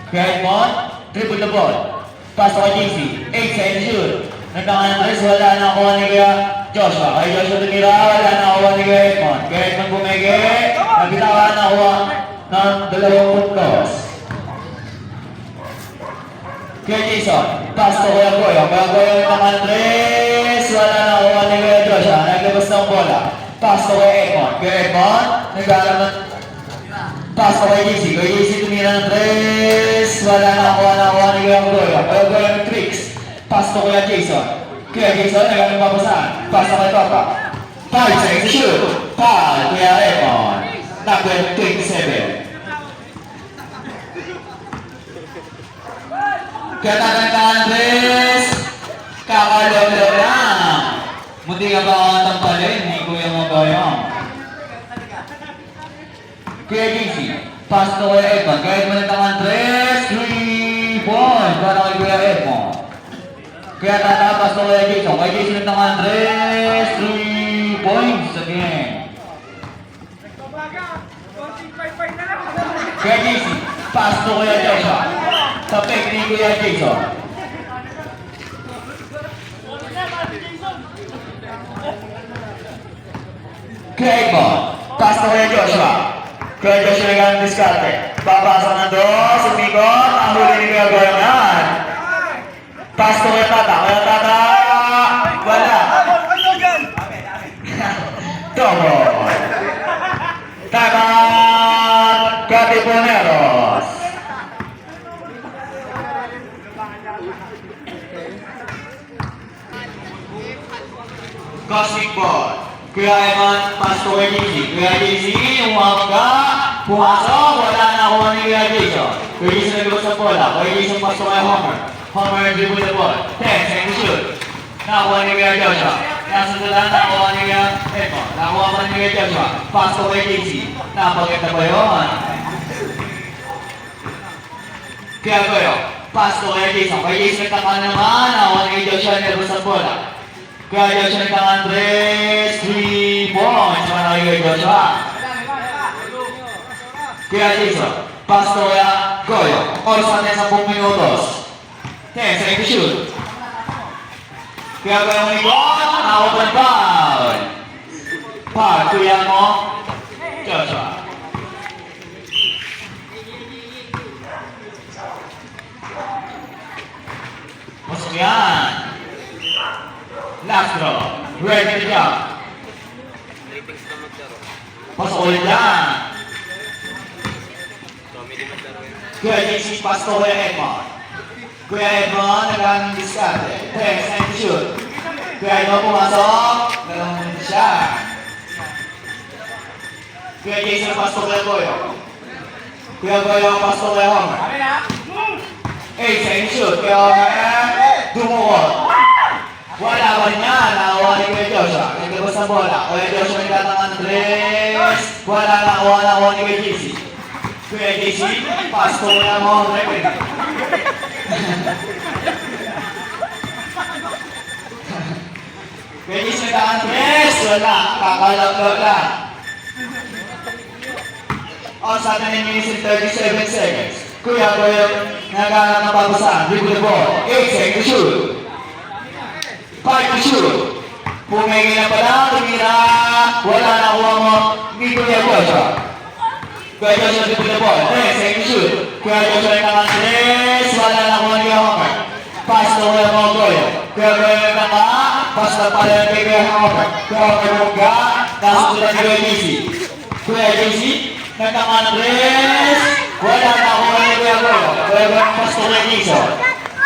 Kuya Edmond. Dribble the ball. Pass to Kuya JC. 8 seconds shoot. Nagtakaan ng 3. Wala na kuha ni Kuya Joshua. Kay Joshua tumira, wala na kuha ni Kuya Edmond. Kuya Edmond bumege, nabitawan na kuha ng 2 puntos. Kuya Jason, pass to Kuya Goyo. Kuya Goyo naman 3, wala na kuha ni Kuya Joshua. Naglabas ng bola. Pass to Kuya Edmond. Kuya Edmond, nagkaroon ng pass to Kuya JC. Kuya JC tumira ng 3, wala na kuha ni Kuya Goyo. Kuya Goyo ng tricks. Pass to Kuya Jason. Kuya Jason, nagkaroon ng babasaan. Pass na kay Papa. 5 seconds to shoot. Foul, Kuya Edmond. Number 27. Kuya Tatang Andres. Kakalog-log lang. Munti ka ba ang tampalin ni Kuya Mogoyong? Kuya JC. Pass to Kuya Edmond. Kuya Edmond ng Andres. 3 points para kay Kuya Edmond. Kaya tatapas to Kuya Jason. Kuya Jason ng Andres. 3 points again. Kuya Jason. Pass to Kuya Joshua. Tapik ni Kuya Jason. Kuya Edmond. Pass to Kuya Joshua. Kuya Joshua nagkaroon ng diskarte. Papasok ng 2. Sumikot. Ang huli ni Kuya Goyangan. Pass to Kuya Tata. Kuya Tata. Wala. Double. Time out. Katipuneros. Cosmic ball. Kuya Eman, pass to Kuya JC. Kuya JC, umawag ka. Pumasok. Wala na kuha ni Kuya Jason. Kuya Jason naglabas sa bola. Kuya Jason pass to Kuya Homer. Homer dribble the ball. 10 seconds shoot. Nakuha ni Kuya Joshua. nasundan nakuha ni Edmond. Nakuha pa ni Joshua. Pass ko kay JC. Napaganda ba yun? Kaya ko yun. Pass ko kay Jason. Kay Jason nagtaka naman. Nakuha ni Joshua nervous ang bola. Kaya Joshua nagtaka Andres. 3 points. Manaki kay Joshua. Kaya Jason. Pass ko kaya Goyo. Oras natin 10 minutos. 10 seconds to shoot. Kaya Goyo may goal. Open foul. Foul. Kuya mo. Joshua. Masuk yan. Last draw. Ready to jump. Pasok ulit yan. Kuya JC, pass ko Kuya Edmond. Kuya Edmond, nagkaroon ng diskarte. 10 seconds to shoot. Kuya Edmond pumasok. Nagkaroon din siya. Kuya JC, pass ko Kuya Goyo. Kuya Goyo, pass ko Kuya Homer. 8 seconds to shoot. Kuya Homer, dumukot. Wala ba niya? Nakakuha ni Kuya Joshua. Nagkabos ang bola. Kuya Joshua nagtatang Andres. Wala nakuha ni Kuya JC. Kuya JC, pass ko na mo. Kuya JC nagtatang Andres. Wala. Kakalaglag lang. On sa 10 minutes and 37 seconds. Kuya nagkaroon ng papasan. Dribble the ball. 8 seconds to shoot. 5 to shoot. Pumingin na pala, tumira. Wala na kuha mo ni Kuya Joshua. Kuya Joshua dribble the ball. 10 seconds to shoot. Kuya Joshua nagtaka Andres. Wala na kuha ni Kuya Homer. Pass to Kuya Goyo. Kuya Goyo nagtaka. Pass na pala kay Kuya Homer. Kuya Homer buka. Nasusunod ni Kuya JC. Kuya JC nagtaka Andres. Wala na kuha ni Kuya Goyo. Kuya Goyo pass to Kuya Jason.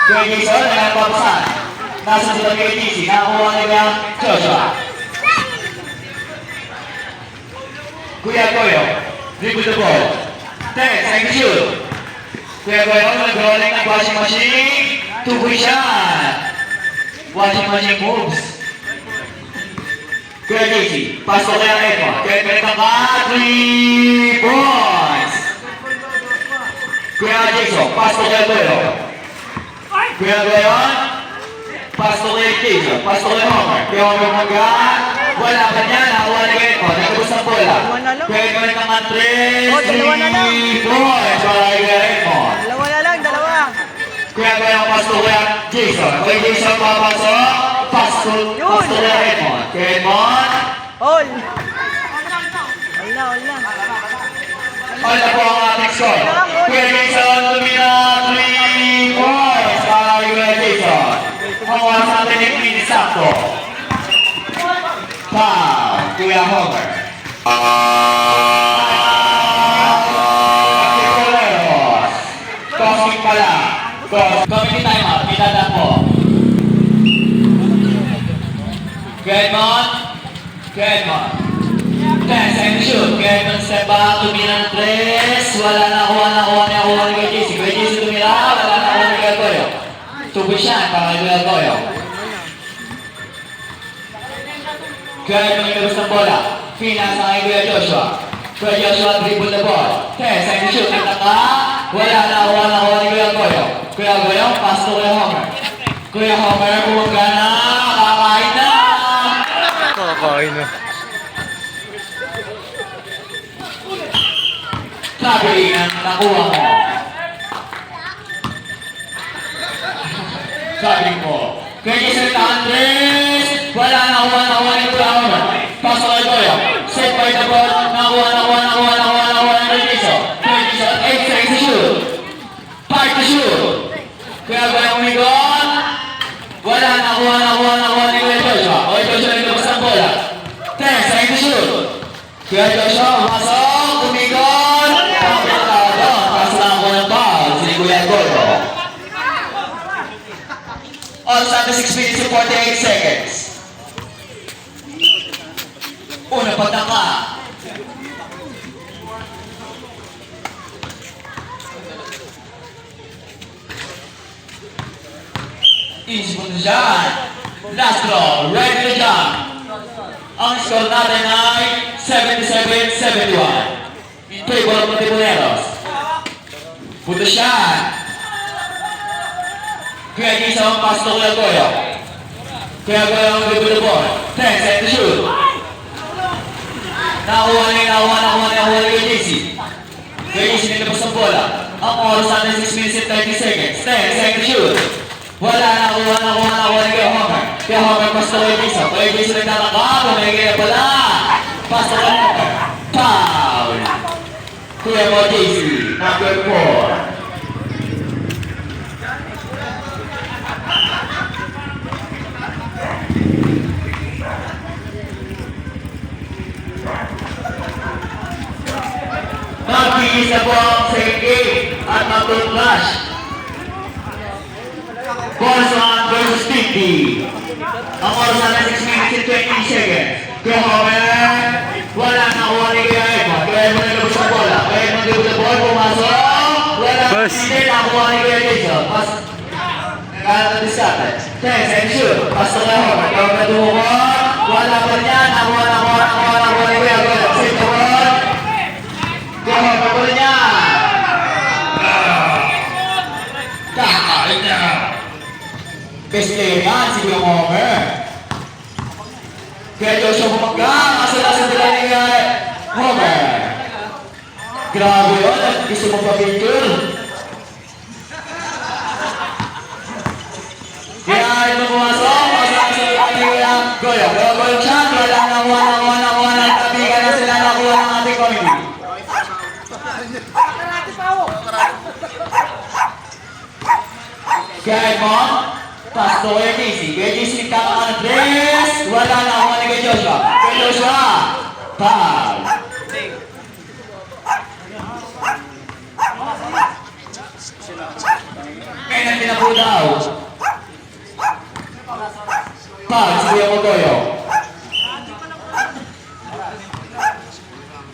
Kuya Jason nagpapasan. Nasa sila kay JC, nakakuha nila Joshua. Kuya Goyo, dribble the ball. 10 seconds to shoot. Kuya Goyo, nag-rolling ng washing machine. Two-point shot. Washing machine moves. Kuya JC, pass ko kaya Edmond. Kuya Edmond ka, 3 points. Kuya Jason, pass ko kaya Goyo. Kuya Goyo, pass to kay Jason, pass to kay Homer. Kaya Homer mag-aan. Wala ka niya, nakakuha ni Edmond. Nagkabos ang bola. Kaya gawin kang Andres. Oh, dalawa na lang. 3 points para kay Edmond. Dalawa na lang, dalawa. Kaya gawin ang pass to kay Jason. Kaya Jason papasok. Pass to kay Edmond. Kaya Edmond. All. All na, all na. All na po ang ating score. Kaya Jason tumira 3 points para kay Jason. Ang oras natin ay minutes sakto. Foul, Kuya Homer. Tossing pala. Committee time out, pinada po. Kedmon. 10 seconds shoot. Kedmon step back, tumira ng 3. Wala na kuha ni Kuya JC. Kuya JC tumira, wala na kuha ni Kuya Goyo. Tubusan para kay Kuya Goyo. Kuya Edmond nagkabos ng bola. Pinasa kay Kuya Joshua. Kuya Joshua dribble the ball. 10 seconds shoot. Nagtaka. Wala na kuha ni Kuya Goyo. Kuya Goyo, pass to Kuya Homer. Kuya Homer, bumangga na. Kakain na. Kakain na. Sabi ang nakuha mo. Sabi ko. Kaya Jason Andres. Wala na kuha ni Kuya Homer. Pass to Kuya Goyo. Set by the ball. Nakuha ni Jason. Kuya Jason, 8 seconds to shoot. 5 to shoot. Kuya Goyo umigon. Wala na kuha ni Kuya Joshua. Kuya Joshua nagkabas ang bola. 10 seconds to shoot. Kuya Joshua, masok, umigon. Kapitado. Pass lang ko ng ball. Si Kuya Goyo. On Sunday, 6 minutes and 48 seconds. Una pagtaka. Easy po na dyan. Last draw, ready to jump. Ang score natin ay 77-71. In favor of the Tibuneros. Puto siya. Kaya di sa mga pasok ng Goyo. Kaya Goyo ang dribble the ball. 10 set to shoot. Nakuha ni JC. Kaya JC nilabas ang bola. Ang oras natin 6 minutes and 30 seconds. 10 set to shoot. Wala nakuha ni Kaya Homer. Kaya Homer pasok kay JC. Kaya JC nagtataka. Pumigay na pala. Pasok kay Homer. Foul. Kuya mo JC. Number 4. Magkikis na po ang second game at mag-flash. Bosman versus Tindy. Ang oras na 6 minutes and 20 seconds. Kaya Homer, wala na kuha ni Kaya Edmond. Kaya Edmond nilabas sa bola. Kaya Edmond nilabas sa bola, pumasok. Wala na hindi nakuha ni Kaya Jason. Pas, nagkaroon ng diskarte. 10 and shoot. Pasok na Homer. Kaya Homer dumukot. Wala pa niya. Nakuha ni Kaya Edmond. Save the ball. Kaya Homer niya. Kakain niya. Best player yan, si Kuya Homer. Kaya Joshua bumagang, asa-asa nila ni Homer. Grabe yun, gusto mo pa picture. Kaya ito pumasok, asa-asa nila ni Goyo. Goyo siya, wala nakuha ng tabigan na sila nakuha ng ating committee. Kaya Edmond, pass to Kuya JC. Kuya JC nagkakaroon ng dress. Wala na ako ni Kuya Joshua. Kuya Joshua, foul. Kaya nang tinapo daw. Foul, si Kuya Motoyo.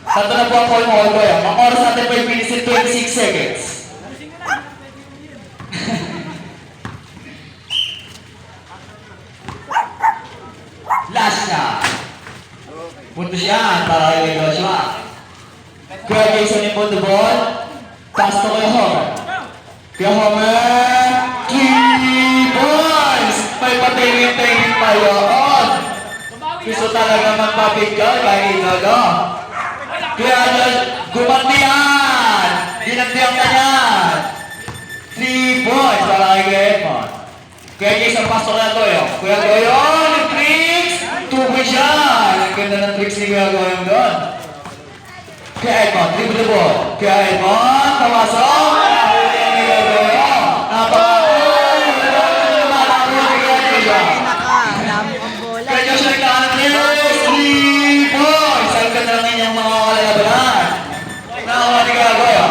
Tanto na po ang call mo, Motoyo. Ang oras natin 5 minutes and 26 seconds. Last na. Punto siya para kay Joshua. Kuya Jason yung punto ball. Pass to kay Homer. Kaya Homer, 3 points! May patingin-tingin pa yun. Gusto talaga magpapigay kahit ito. Kaya gumandihan. Dinagdihan ka yan. 3 points para kay Edmond. Kaya Jason, pass to kay Goyo. Kuya Goyo, yung tricks! 2 points yan. Ang ganda ng tricks ni Kuya Goyo doon. Kaya Edmond, dribble the ball. Kaya Edmond, tamasok. Nahuli ang Kuya Goyo. Napakahuli. Nakakuha ni Kuya Joshua. Nakahanap ang bola. Kaya Joshua nagkakaroon 3 points. Ang ganda ng inyong mga kalalabanan. Nakakuha ni Kuya Goyo.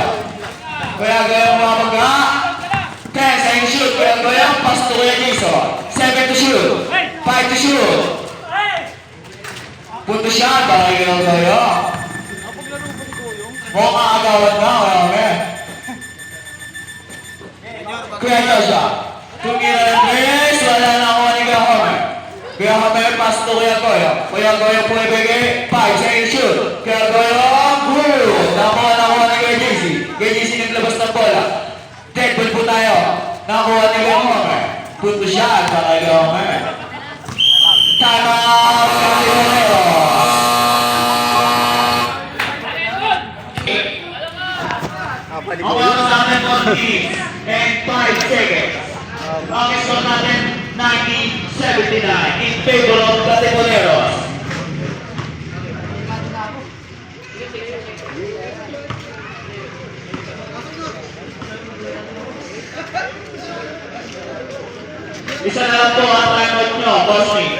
Kuya Goyo mga pagka. 10 second shoot. Kuya Goyo, pass to Kuya Jason. 7 to shoot. 5 to shoot. Punto siya para kay Kuya Goyo. Mukhang agawan na, Homer. Kuya Joshua, tumira ng tres, wala na ako ni Kuya Homer. Kuya Homer, pass to Kuya Goyo. Kuya Goyo po ibigay, 5 second shoot. Kuya Goyo, good! Nakuha na ako ni Kuya JC. Kuya JC naglabas ng bola. Dead ball po tayo. Nakuha ni Kuya Homer. Punto siya para kay Kuya Homer. Time out! Kuya Homer. Ang oras natin 4 minutes and 5 seconds. Ang score natin 1979 in favor of the Tibuneros. Isa na lang po ang timeout nyo, Boss Nick.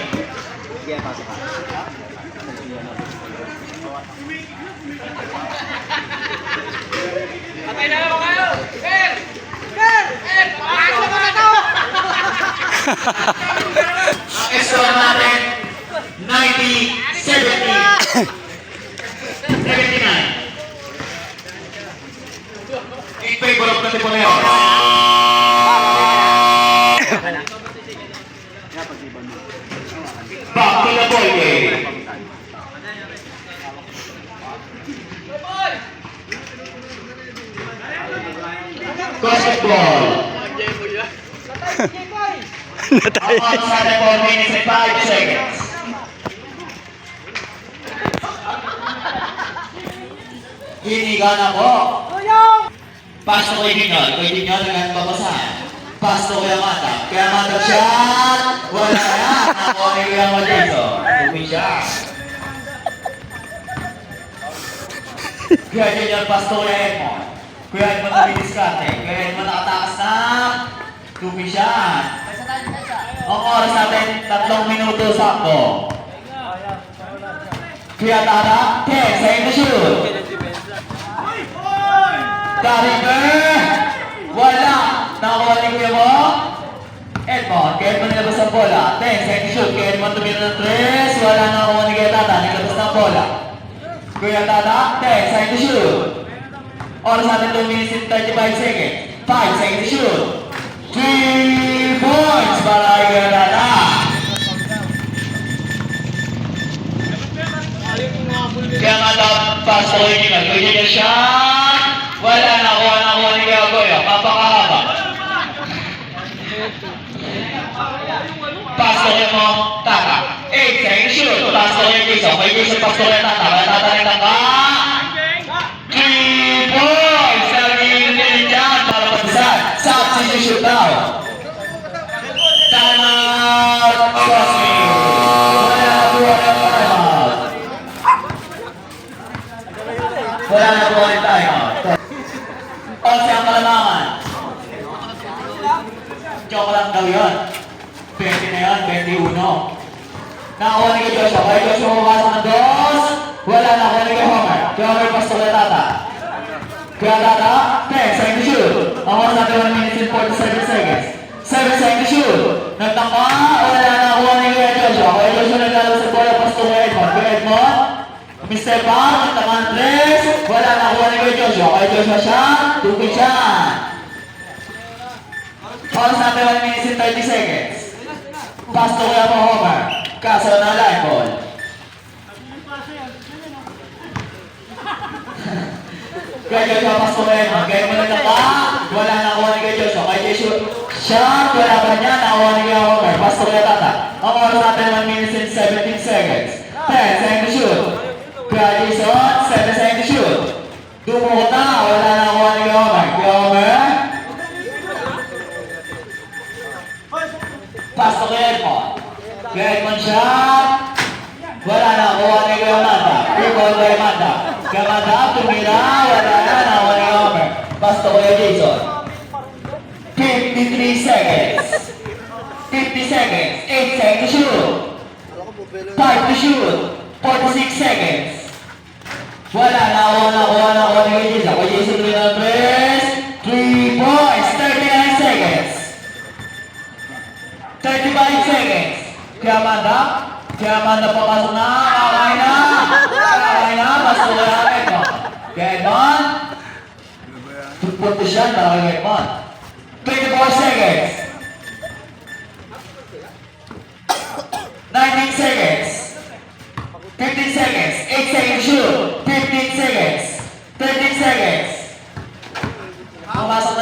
Ang score natin 79 in favor of the Tibuneros. Basketball. Ang oras natin 4 minutes and 5 seconds. Hinigan ako. Pasto kay Dinyol. Kay Dinyol na babasahan. Pasto kay Amata. Kaya Amata shot. Wala yan. Nakuha ni Kuya mo dito. Tumi siya. Kuya Dinyol, pasto kay Edmond. Kuya Edmond na biniskarte. Kuya Edmond nakatakas na. Tumi siya. Ang oras natin 3 minuto sakto. Kuya Tata, 10 seconds to shoot. Karimer! Wala! Nakakuha ni Kuya mo? Edmond, kaya Edmond nilabas ang bola. 10 seconds shoot. Kaya Edmond tumira ng 3. Wala nakakuha ni Kuya Tata. Nilabas ng bola. Kuya Tata, 10 seconds shoot. Oras natin 2 minutes and 35 seconds. 5 seconds to shoot. 3 points para kay Kuya Tata. Kaya nga dapat pass ko yun yun. Kuya niya siya. Wala nakuha ni Kuya Goyo. Papakahaba. Pass ko yun mo. Tata. 8 seconds shoot. Pass ko yun Jason. Kay Jason pass ko yun Tata. Kaya Tata rin tata. 3 points. Naging din dyan para patisan. Substitution daw. Time out. Crossing. Wala nakuha ng timeout. Wala nakuha ng timeout. 11 ang kalamangan. Joke lang daw yun. 20 na yun, 21. Nakakuha ni Joshua. Kaya Joshua mabasa ng dos. Wala nakuha ni Homer. Kaya Homer pass to kay Tata. Kaya Tata, 10 seconds to shoot. Ang oras natin 1 minute and 47 seconds. 7 seconds to shoot. Nagtangka. Wala nakuha ni Kuya Joshua. Kaya Joshua naglalabas sa bola. Pass to kay Edmond. Kaya Edmond, Mr. Pan, nagtangka ng 3. Wala nakuha ni Kuya Joshua. Kaya Joshua siya. Tupin siya. Oras natin 1 minute and 30 seconds. Pass to kaya po Homer. Kaso na line ball. Kaya Joshua pass to kay Edmond. Kaya mo nagtangka. Wala nakuha ni Kuya Joshua. Kaya Joshua siya. Wala pa niya. Nakuha ni Kuya Homer. Pass to kaya Tata. Ang oras natin 1 minute and 17 seconds. 10 seconds to shoot. Kaya Jason, 7 seconds to shoot. Dumukot na. Wala nakuha ni Kuya Homer. Kuya Homer. Pass to kay Edmond. Kaya Edmond shot. Wala nakuha ni Kuya Amanda. Rebound kay Amanda. Kaya Amanda, tumira. Wala na nakuha ni Kuya Homer. Pass to kay Jason. 53 seconds. 50 seconds. 8 seconds to shoot. 5 to shoot. 46 seconds. Wala nakuha ni Kuya Jason. Kuya Jason tumira ng 3 points. 39 seconds. 35 seconds. Kaya Amanda papasok na. Kakain na. Pasok na kay Edmond. Kaya Edmond. Punto siya na kay Edmond. 24 seconds. 19 seconds. 15 seconds. 8 seconds shoot. 15 seconds. 13 seconds. Pumasok